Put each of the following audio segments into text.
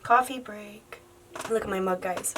Coffee break. Look at my mug, guys.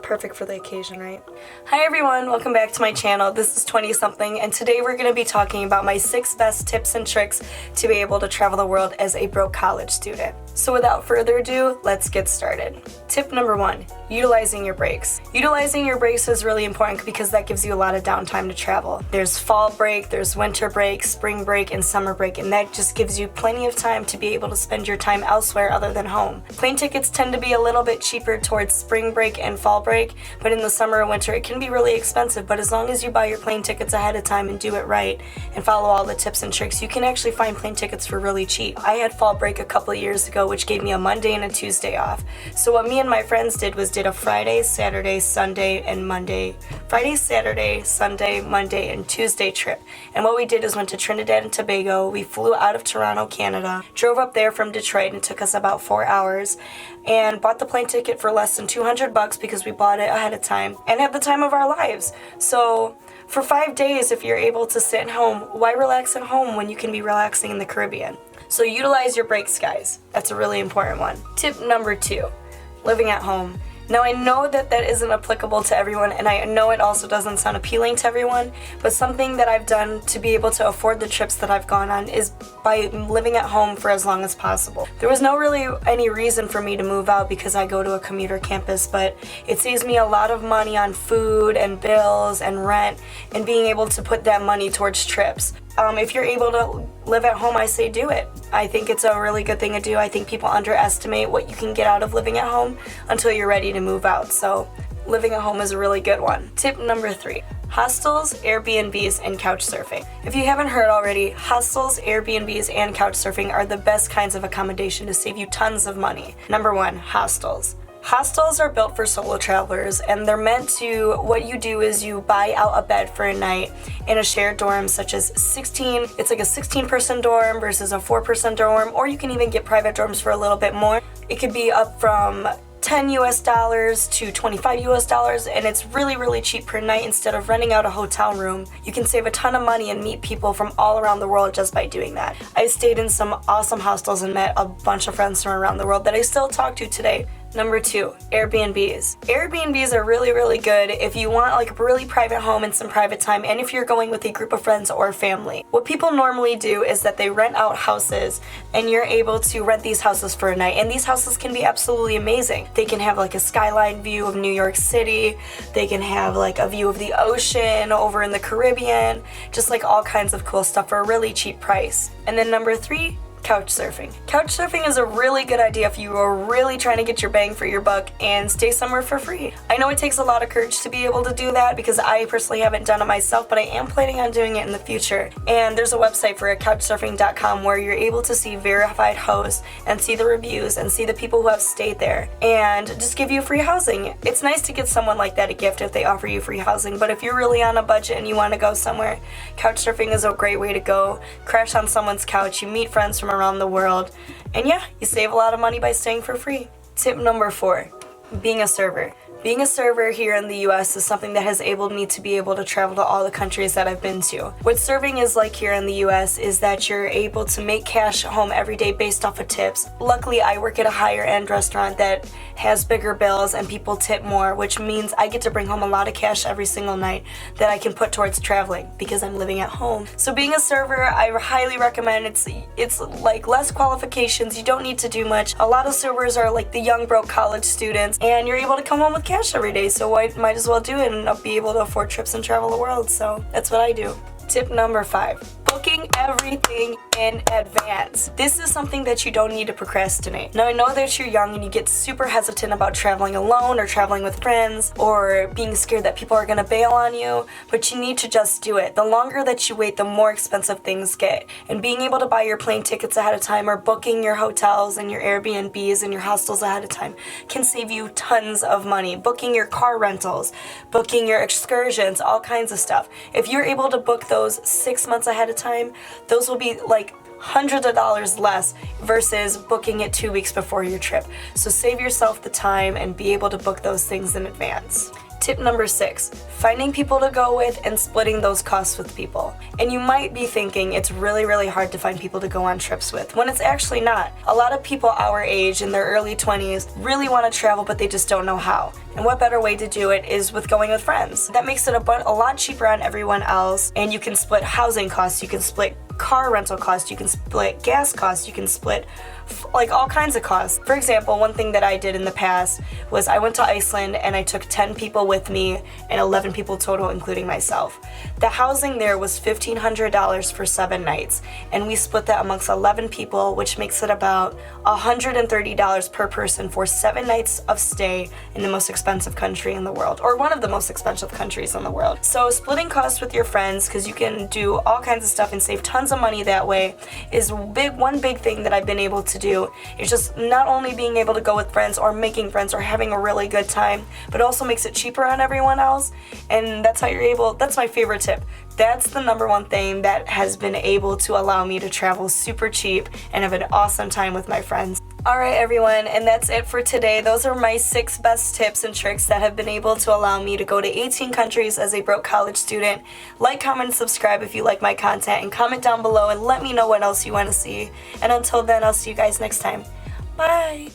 Perfect for the occasion, right? Hi everyone, welcome back to my channel. This is 20 something, and today we're going to be talking about my 6 best tips and tricks to be able to travel the world as a broke college student. So without further ado, let's get started. Tip number 1, utilizing your breaks. Utilizing your breaks is really important because that gives you a lot of downtime to travel. There's fall break, there's winter break, spring break, and summer break, and that just gives you plenty of time to be able to spend your time elsewhere other than home. Plane tickets tend to be a little bit cheaper towards spring break and fall break, but in the summer and winter it can be really expensive. But as long as you buy your plane tickets ahead of time and do it right and follow all the tips and tricks, you can actually find plane tickets for really cheap. I had fall break a couple of years ago, which gave me a Monday and a Tuesday off. So what me and my friends did was did a Friday, Saturday, Sunday, and Monday. Friday, Saturday, Sunday, Monday, and Tuesday trip. And what we did is went to Trinidad and Tobago. We flew out of Toronto, Canada, drove up there from Detroit, and it took us about 4 hours, and bought the plane ticket for less than $200 because we bought it ahead of time and had the time of our lives. So for 5 days, if you're able to sit at home, why relax at home when you can be relaxing in the Caribbean? So utilize your breaks, guys. That's a really important one. Tip number 2, living at home. Now I know that that isn't applicable to everyone, and I know it also doesn't sound appealing to everyone, but something that I've done to be able to afford the trips that I've gone on is by living at home for as long as possible. There was no really any reason for me to move out because I go to a commuter campus, but it saves me a lot of money on food and bills and rent, and being able to put that money towards trips. If you're able to live at home, I say do it. I think it's a really good thing to do. I think people underestimate what you can get out of living at home until you're ready to move out. So living at home is a really good one. Tip number 3, hostels, Airbnbs, and couch surfing. If you haven't heard already, hostels, Airbnbs, and couch surfing are the best kinds of accommodation to save you tons of money. Number 1, hostels. Hostels are built for solo travelers, and they're meant to, what you do is you buy out a bed for a night in a shared dorm, such as it's like a 16-person dorm versus a 4-person dorm, or you can even get private dorms for a little bit more. It could be up from $10 US to $25 US, and it's really, really cheap per night. Instead of renting out a hotel room, you can save a ton of money and meet people from all around the world just by doing that. I stayed in some awesome hostels and met a bunch of friends from around the world that I still talk to today. Number 2, Airbnbs. Airbnbs are really, really good if you want like a really private home and some private time, and if you're going with a group of friends or family. What people normally do is that they rent out houses, and you're able to rent these houses for a night, and these houses can be absolutely amazing. They can have like a skyline view of New York City, they can have like a view of the ocean over in the Caribbean, just like all kinds of cool stuff for a really cheap price. And then number 3, couch surfing. Couch surfing is a really good idea if you are really trying to get your bang for your buck and stay somewhere for free. I know it takes a lot of courage to be able to do that because I personally haven't done it myself, but I am planning on doing it in the future. And there's a website for it, couchsurfing.com, where you're able to see verified hosts and see the reviews and see the people who have stayed there and just give you free housing. It's nice to get someone like that a gift if they offer you free housing, but if you're really on a budget and you want to go somewhere, couch surfing is a great way to go. Crash on someone's couch, you meet friends from around the world, and yeah, you save a lot of money by staying for free. Tip number 4, being a server. Being a server here in the US is something that has enabled me to be able to travel to all the countries that I've been to. What serving is like here in the US is that you're able to make cash home every day based off of tips. Luckily, I work at a higher end restaurant that has bigger bills and people tip more, which means I get to bring home a lot of cash every single night that I can put towards traveling because I'm living at home. So being a server, I highly recommend. It's like less qualifications, you don't need to do much. A lot of servers are like the young broke college students, and you're able to come home with cash every day, so I might as well do it and I'll be able to afford trips and travel the world. So that's what I do. Tip number 5, booking everything in advance. This is something that you don't need to procrastinate. Now I know that you're young and you get super hesitant about traveling alone or traveling with friends or being scared that people are gonna bail on you, but you need to just do it. The longer that you wait, the more expensive things get. And being able to buy your plane tickets ahead of time or booking your hotels and your Airbnbs and your hostels ahead of time can save you tons of money. Booking your car rentals, booking your excursions, all kinds of stuff. If you're able to book those 6 months ahead of time, those will be like hundreds of dollars less versus booking it 2 weeks before your trip. So save yourself the time and be able to book those things in advance. Tip number 6, finding people to go with and splitting those costs with people. And you might be thinking it's really hard to find people to go on trips with, when it's actually not. A lot of people our age in their early 20s really want to travel, but they just don't know how. And what better way to do it is with going with friends. That makes it a lot cheaper on everyone else, and you can split housing costs, you can split car rental costs, you can split gas costs, you can split like all kinds of costs. For example, one thing that I did in the past was I went to Iceland and I took 10 people with me and 11 people total including myself. The housing there was $1,500 for 7 nights, and we split that amongst 11 people, which makes it about $130 per person for 7 nights of stay in the most expensive country in the world, or one of the most expensive countries in the world. So splitting costs with your friends, because you can do all kinds of stuff and save tons of money that way, is one big thing that I've been able to do. It's just not only being able to go with friends or making friends or having a really good time, but also makes it cheaper on everyone else. And that's how you're able, that's my favorite tip. That's the number one thing that has been able to allow me to travel super cheap and have an awesome time with my friends. Alright everyone, and that's it for today. Those are my 6 best tips and tricks that have been able to allow me to go to 18 countries as a broke college student. Like, comment, and subscribe if you like my content, and comment down below and let me know what else you want to see. And until then, I'll see you guys next time. Bye!